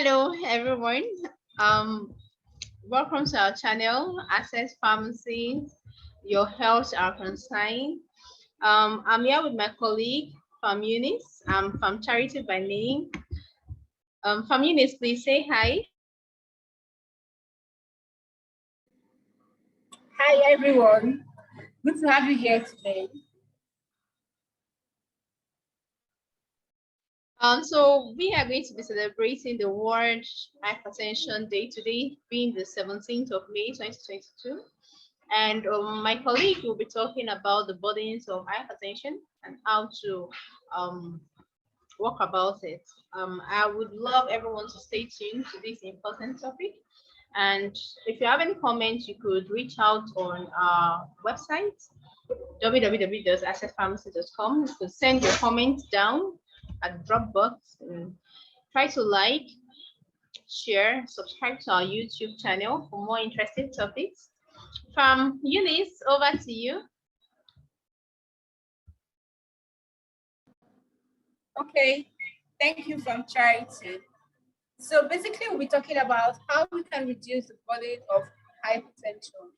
Hello, everyone. Um, Welcome to our channel, Access Pharmacy. Your health are concerned. I'm here with my colleague, Farm Eunice. I'm from Charity by name. Farm Eunice, please say hi. Hi everyone, good to have you here today. So we are going to be celebrating the World Hypertension Day today, being the 17th of May, 2022. And my colleague will be talking about the burdens of hypertension and how to work about it. I would love everyone to stay tuned to this important topic. And if you have any comments, you could reach out on our website, www.accesspharmacy.com. You could send your comments down at Dropbox and try to like, share, subscribe to our YouTube channel for more interesting topics. From Eunice, over to you. Okay, thank you from Charity. So basically we'll be talking about how we can reduce the burden of hypertension.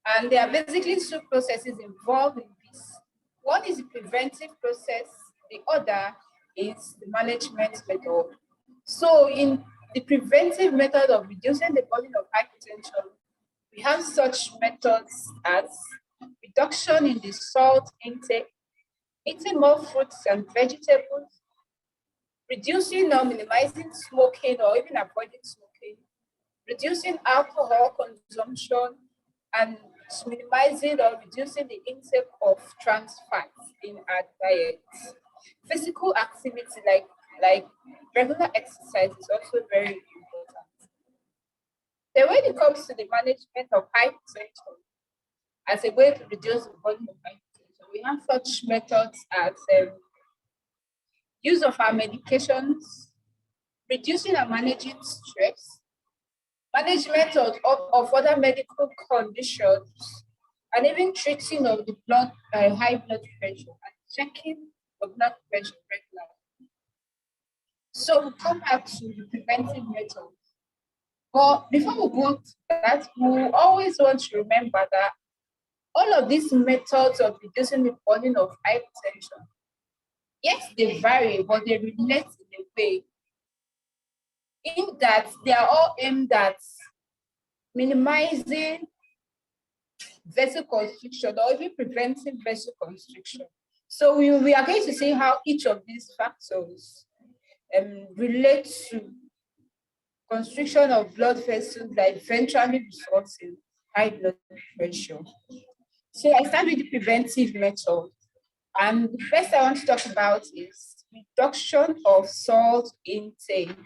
And there are basically two processes involved in this. One is the preventive process, the other is the management method. So in the preventive method of reducing the burden of hypertension, we have such methods as reduction in the salt intake, eating more fruits and vegetables, reducing or minimizing smoking or even avoiding smoking, reducing alcohol consumption, and minimizing or reducing the intake of trans fats in our diet. Physical activity like regular exercise is also very important. Then when it comes to the management of hypertension as a way to reduce the burden of hypertension, we have such methods as use of our medications, reducing and managing stress, management of other medical conditions, and even treating of the high blood pressure and checking the blood pressure regularly. So we'll come back to the preventive methods. But before we go to that, we always want to remember that all of these methods of reducing the burden of hypertension, yes, they vary, but they relate in a way in that they are all aimed at minimizing vasoconstriction or even preventing vasoconstriction. So we are going to see how each of these factors relate to constriction of blood vessels that eventually results in high blood pressure. So I start with the preventive method. And the first I want to talk about is reduction of salt intake.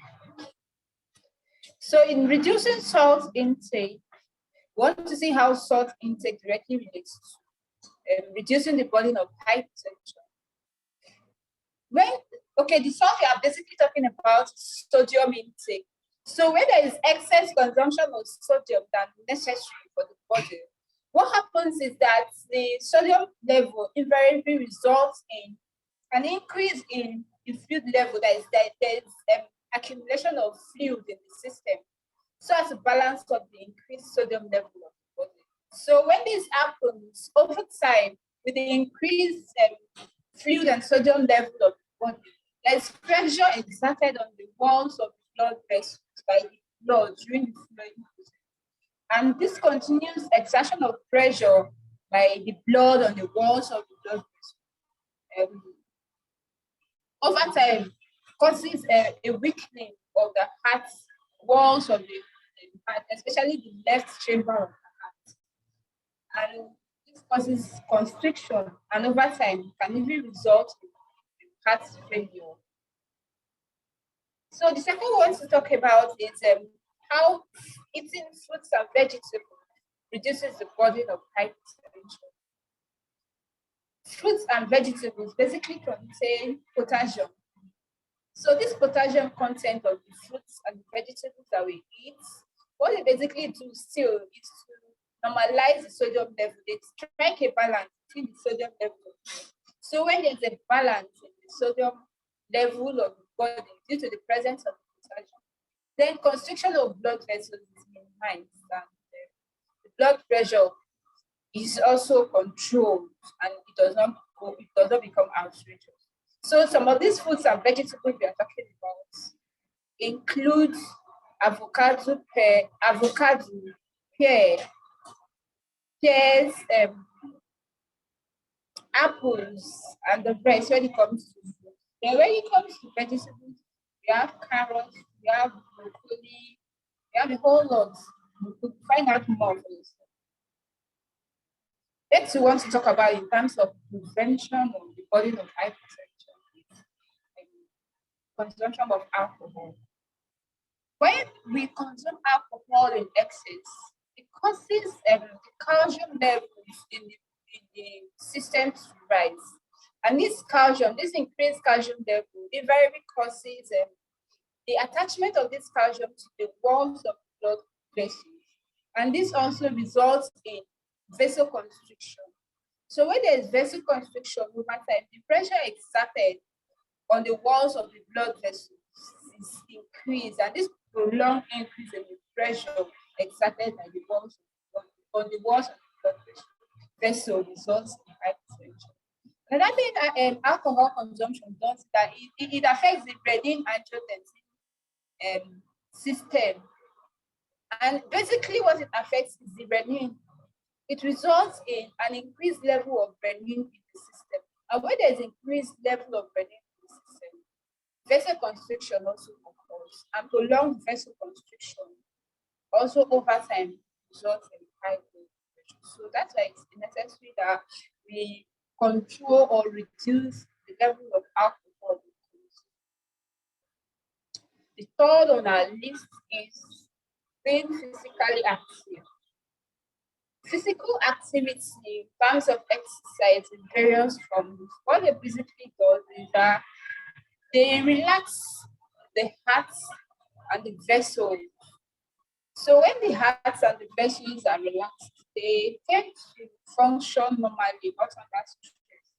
So in reducing salt intake, we want to see how salt intake directly relates to reducing the burden of hypertension. The salt we are basically talking about sodium intake. So when there is excess consumption of sodium than necessary for the body, what happens is that the sodium level invariably results in an increase in the fluid level. There's accumulation of fluid in the system, so as to balance up the increased sodium level of the body. So when this happens over time, with the increased fluid and sodium level of the body, there's pressure exerted on the walls of the blood vessels by the blood during the flowing process. And this continuous exertion of pressure by the blood on the walls of the blood vessels over time causes a weakening of the heart walls of the heart, especially the left chamber of the heart. And this causes constriction, and over time can even result in heart failure. So the second one to talk about is how eating fruits and vegetables reduces the burden of hypertension. Fruits and vegetables basically contain potassium. So this potassium content of the fruits and vegetables that we eat, what they basically do still is to normalize the sodium level. They strike a balance between the sodium level. So when there's a balance in the sodium level of the body due to the presence of potassium, Then constriction of blood vessels is minimized, and the blood pressure is also controlled, and it does not become outrageous. So some of these fruits and vegetables we are talking about include avocado, pear, pears, apples, and the rest when it comes to food. Then when it comes to vegetables, we have carrots, we have broccoli, we have a whole lot. You could find out more for yourself. Next, we want to talk about in terms of prevention of the burden of hypertension and consumption of alcohol. When we consume alcohol in excess, it causes the calcium levels in the system to rise. And this increased calcium level, invariably causes the attachment of this calcium to the walls of the blood vessels. And this also results in vasoconstriction. So when there is vasoconstriction over time, the pressure exerted on the walls of the blood vessels is increased, and this prolonged increase in the pressure exerted by the walls on the walls of the blood vessel results in hypertension. Another thing that alcohol consumption does is that it affects the renin-angiotensin system, and basically what it affects is the renin. It results in an increased level of renin in the system, and when there is increased level of renin in the system, vasoconstriction also occurs, and prolonged vasoconstriction also over time results in high blood pressure. So that's why it's necessary that we control or reduce the level of alcohol. The third on our list is being physically active. Physical activity in terms of exercise in various forms, what they basically does is that they relax the heart and the vessels. So when the heart and the vessels are relaxed, they tend to function normally, not under stress.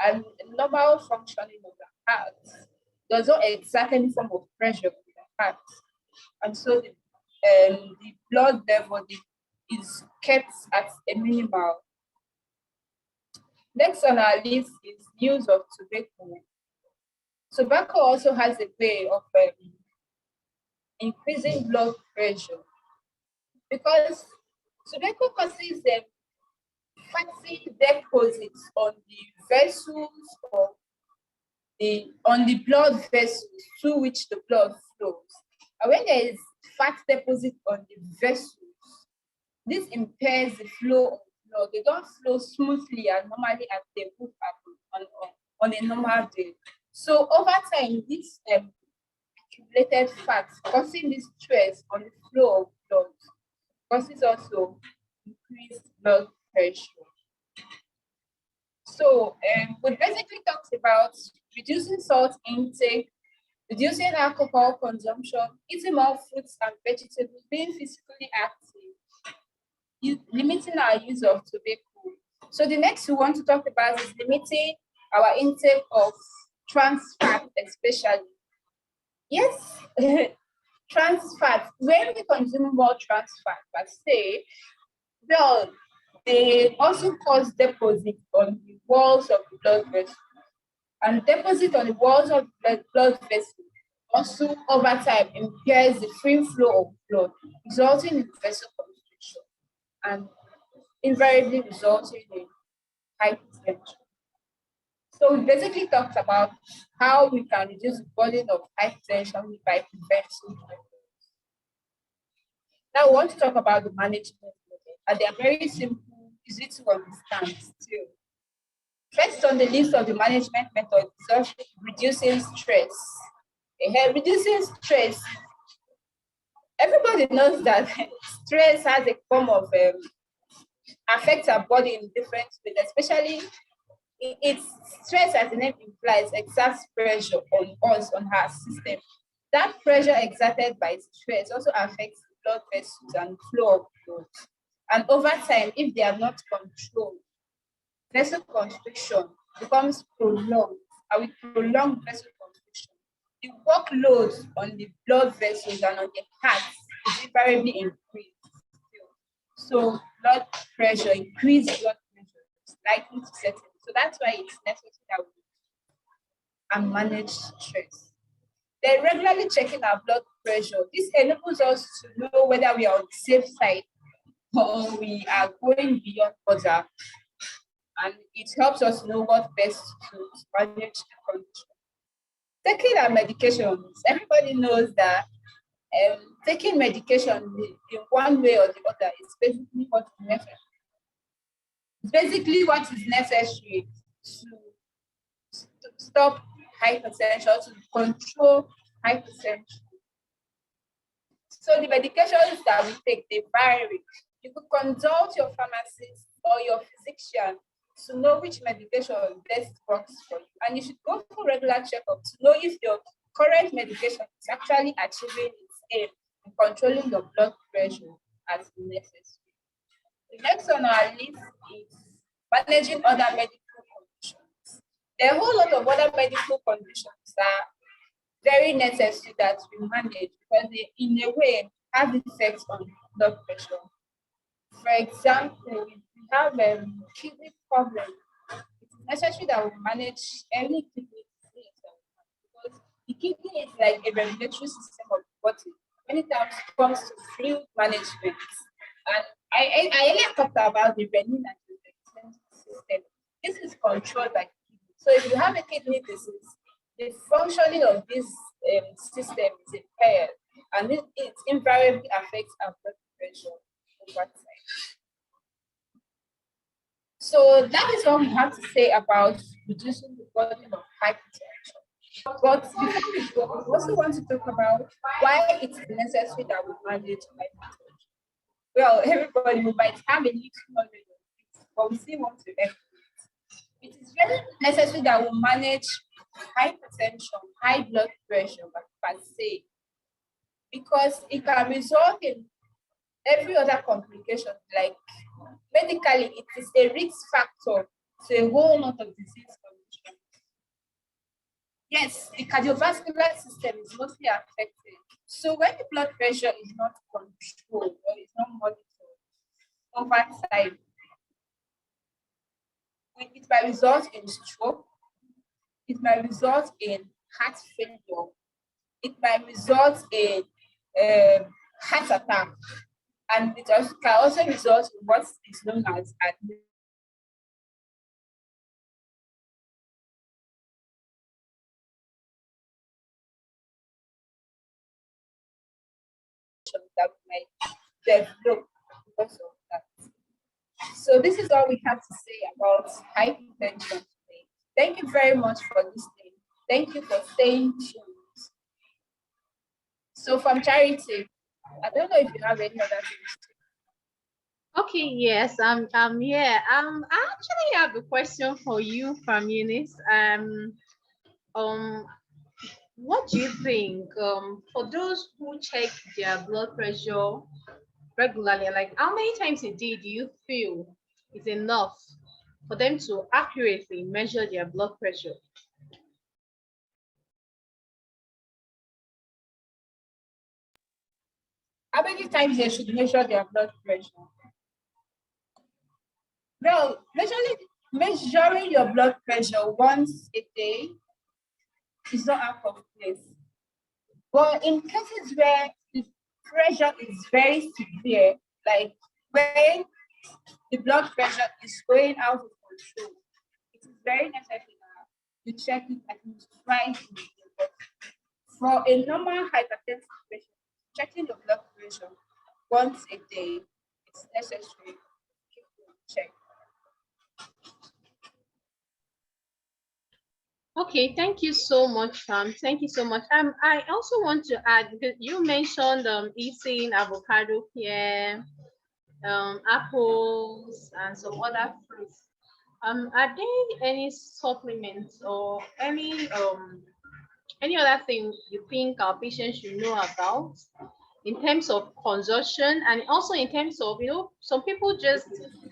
And normal functioning of the heart does not exert any form of pressure on the heart. And so the blood level is kept at a minimal. Next on our list is use of tobacco. Tobacco also has a way of increasing blood pressure, because tobacco causes fatty deposits on the vessels or on the blood vessels through which the blood flows. And when there is fat deposit on the vessels, this impairs the flow of blood. They don't flow smoothly and normally as they would happen on a normal day. So over time, this accumulated fat causing this stress on the flow of blood causes also increased blood pressure. So we basically talked about reducing salt intake, reducing alcohol consumption, eating more fruits and vegetables, being physically active, limiting our use of tobacco. So the next we want to talk about is limiting our intake of trans fat, especially. Yes, trans fat. When we consume more trans fat, but say, well, they also cause deposit on the walls of the blood vessels. And deposit on the walls of the blood vessels also over time impairs the free flow of blood, resulting in vasoconstriction and invariably resulting in hypertension. So we basically talked about how we can reduce the burden of hypertension by preventing. Now we want to talk about the management method, and they are very simple, easy to understand still. First on the list of the management method is also reducing stress. Reducing stress. Everybody knows that stress has a form of affects our body in different ways, especially it's stress, as the name implies, exerts pressure on us, on our system. That pressure exerted by stress also affects the blood vessels and flow of blood. And over time, if they are not controlled, vasoconstriction becomes prolonged, and with prolonged vasoconstriction, the workload on the blood vessels and on the heart is invariably increased. So blood pressure, increased blood pressure is likely to set in. So that's why it's necessary that we and manage stress. Then regularly checking our blood pressure. This enables us to know whether we are on the safe side or we are going beyond order. And it helps us know what best to manage the condition. Taking our medications, everybody knows that taking medication in one way or the other is basically what is necessary. It's basically what is necessary to stop hypertension, to control hypertension. So the medications that we take, they vary. You could consult your pharmacist or your physician to know which medication best works for you. And you should go for regular checkups to know if your current medication is actually achieving its aim in controlling your blood pressure as necessary. The next on our list is managing other medical conditions. There are a whole lot of other medical conditions that very necessary that we manage because they, in a way, have effects on blood pressure. For example, if we have a kidney problem, it's necessary that we manage any kidney disease because the kidney is like a regulatory system of the body. Many times it comes to fluid management. And I earlier talked about the renin and the resistance system. This is controlled by kidney. So if you have a kidney disease, the functioning of this system is impaired, and it invariably affects our blood pressure over time. So that is what we have to say about reducing the burden of hypertension. But before we go, we also want to talk about why it's necessary that we manage hypertension. Well, everybody might have a little knowledge of it, but we still want to help it. It is very necessary that we manage hypertension, high blood pressure per se, because it can result in every other complication. Like medically, it is a risk factor to a whole lot of disease conditions. Yes, the cardiovascular system is mostly affected. So when the blood pressure is not controlled or is not monitored over time, it might result in stroke, it might result in heart failure, it might result in heart attack, and it also can also result in what is known as admission that we might develop because of that. So this is all we have to say about hypertension today. Thank you very much for listening. Thank you for staying tuned. So from Charity, I don't know if you have any other things. Okay, yes, yeah. I actually have a question for you from Eunice. What do you think? For those who check their blood pressure regularly, like how many times a day do you feel is enough for them to accurately measure their blood pressure? How many times they should measure their blood pressure? Well, measuring your blood pressure once a day is not out of place. But in cases where the pressure is very severe, like when the blood pressure is going out of control, it is very necessary that you check it at least twice a day. For a normal hypertensive patient, checking your blood pressure once a day is necessary to keep you in check. Okay, thank you so much, thank you so much. I also want to add, because you mentioned eating avocado here, apples, and some other fruits. Are there any supplements or any other thing you think our patients should know about in terms of consumption, and also in terms of, some people just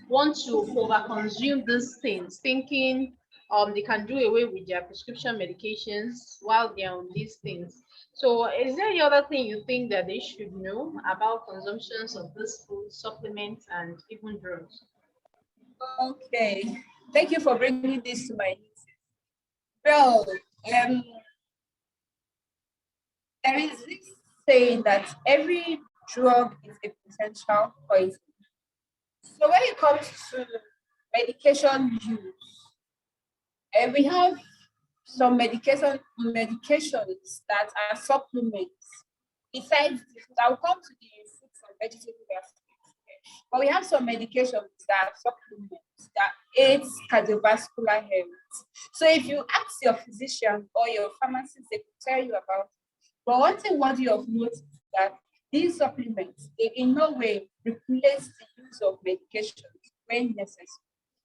want to over consume these things, thinking they can do away with their prescription medications while they're on these things. So is there any other thing you think that they should know about consumptions of this food, supplements, and even drugs? Okay, thank you for bringing this to my notice. Well, there is this saying that every drug is a potential poison. So when it comes to medication use, we have some medications that are supplements. Besides the food, I'll come to the fruits and vegetables aspect. But we have some medications that are supplements that aids cardiovascular health. So if you ask your physician or your pharmacist, they could tell you about it. But one thing worthy of note is that these supplements, they in no way replace the use of medications when necessary.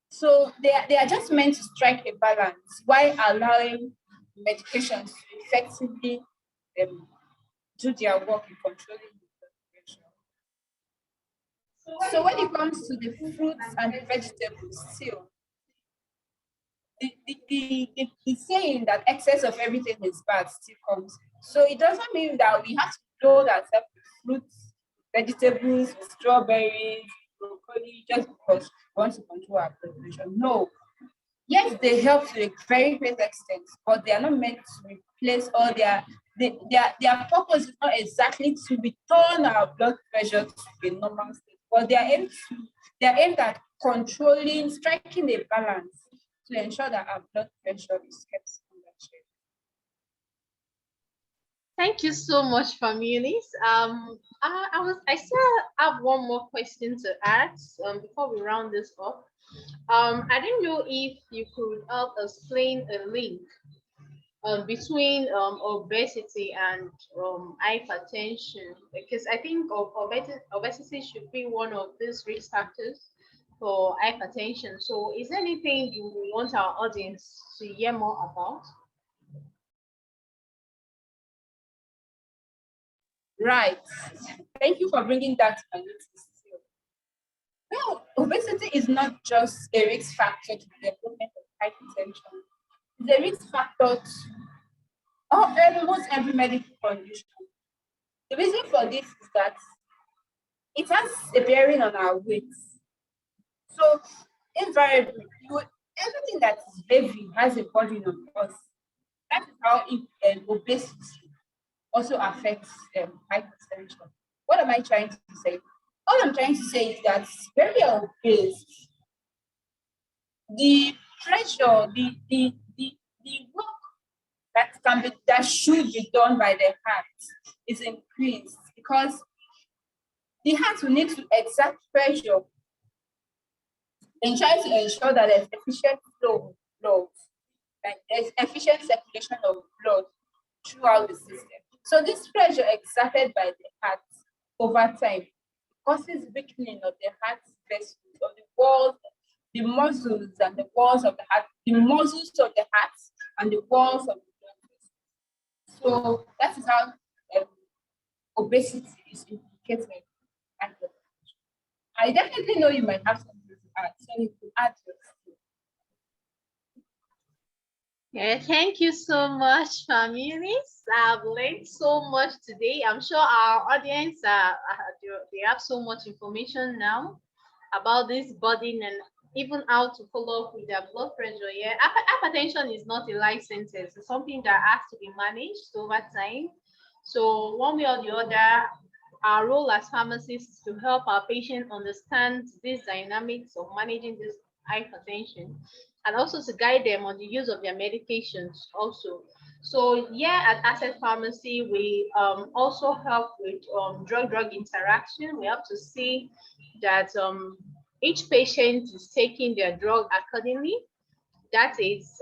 So they are just meant to strike a balance while allowing medications to effectively do their work in controlling the blood pressure. So when it comes to the fruits and the vegetables, still, the saying that excess of everything is bad still comes. So it doesn't mean that we have to load ourselves with fruits, vegetables, strawberries, broccoli, just because we want to control our blood pressure. No. Yes, they help to a very great extent, but they are not meant to replace all their purpose is not exactly to return our blood pressure to a normal state, but they are aimed at controlling, striking a balance to ensure that our blood pressure is kept under check. Thank you so much, Families. I still have one more question to ask before we round this up. I didn't know if you could help explain a link between obesity and hypertension, because I think obesity should be one of these risk factors for hypertension. So, is there anything you want our audience to hear more about? Right. Thank you for bringing that to my notice. Well, obesity is not just a risk factor to the development of hypertension. It's a risk factor to almost every medical condition. The reason for this is that it has a bearing on our weight. So invariably, everything that is heavy has a burden on us. That is how obesity also affects hypertension. What am I trying to say? All I'm trying to say is that when we are obese, the pressure, the work that should be done by the heart is increased because the heart will need to exert pressure and try to ensure that there's efficient flow of blood, like there's efficient circulation of blood throughout the system. So this pressure exerted by the heart over time causes weakening of the heart vessels, of the walls, the muscles and the walls of the heart, the muscles of the heart and the walls of the blood vessels. So that is how obesity is implicated. I definitely know you might have something to add, so you could add yours. Yeah, thank you so much, families. I've learned so much today. I'm sure our audience they have so much information now about this burden and even how to follow up with their blood pressure. Yeah, hypertension is not a life sentence. It's something that has to be managed over time. So one way or the other, our role as pharmacists is to help our patients understand these dynamics of managing this hypertension and also to guide them on the use of their medications also. So yeah, at Asset Pharmacy, we also help with drug-drug interaction. We have to see that each patient is taking their drug accordingly. That is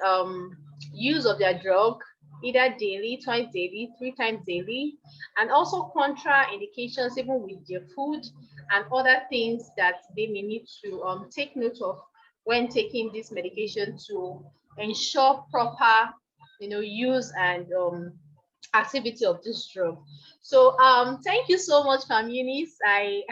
use of their drug either daily, twice daily, three times daily, and also contraindications even with their food and other things that they may need to take note of when taking this medication to ensure proper, use and activity of this drug. So thank you so much, communities. I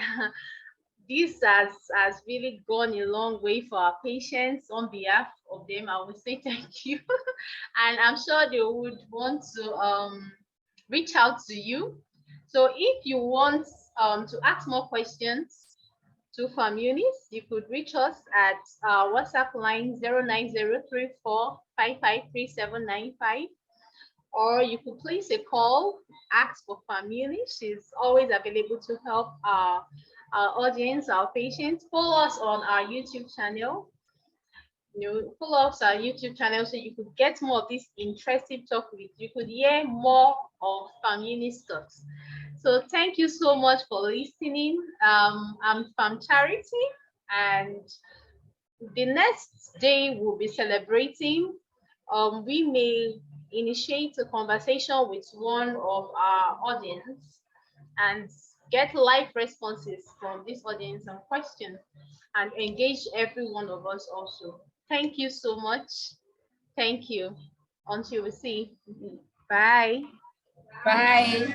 this has really gone a long way for our patients. On behalf of them, I would say thank you. And I'm sure they would want to reach out to you. So if you want to ask more questions to Famunis, you could reach us at WhatsApp line 09034553795, or you could place a call, ask for Family. She's always available to help our audience, our patients. Follow us on our YouTube channel. Follow us on our YouTube channel so you could get more of this interesting talk with. You could hear more of Family stuff. So thank you so much for listening. I'm from Charity, and the next day we'll be celebrating. We may initiate a conversation with one of our audience and get live responses from this audience and questions, and engage every one of us also. Thank you so much. Thank you. Until we see. Bye. Bye.